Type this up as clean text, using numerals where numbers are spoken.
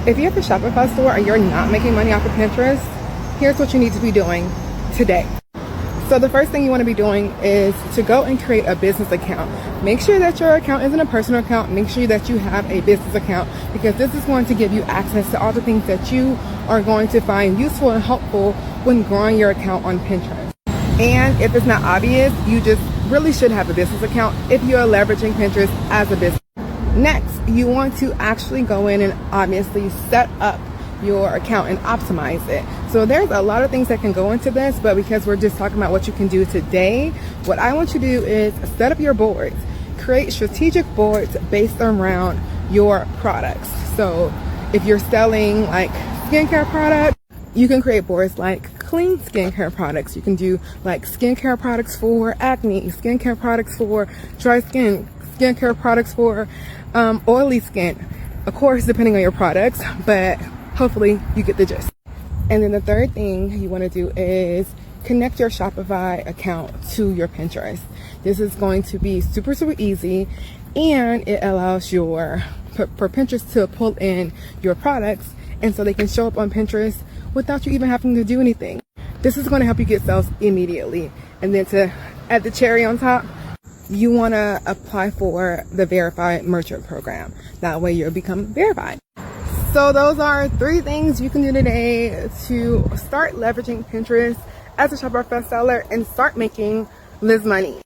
If you have a Shopify store and you're not making money off of Pinterest, here's what you need to be doing today. So the first thing you want to be doing is to go and create a business account. Make sure that your account isn't a personal account. Make sure that you have a business account, because this is going to give you access to all the things that you are going to find useful and helpful when growing your account on Pinterest. And if it's not obvious, you just really should have a business account if you're leveraging Pinterest as a business. Next, you want to actually go in and obviously set up your account and optimize it. So there's a lot of things that can go into this, but because we're just talking about what you can do today, what I want you to do is set up your boards. Create strategic boards based around your products. So if you're selling like skincare products, you can create boards like clean skincare products. You can do like skincare products for acne, skincare products for dry skin, skincare products for oily skin. Of course, depending on your products, but hopefully you get the gist. And then the third thing you want to do is connect your Shopify account to your Pinterest. This is going to be super easy, and it allows for Pinterest to pull in your products, and so they can show up on Pinterest without you even having to do anything. This is going to help you get sales immediately. And then to add the cherry on top, you want to apply for the Verified Merchant Program. That way you'll become verified. So those are 3 things you can do today to start leveraging Pinterest as a Shopify seller and start making Liz money.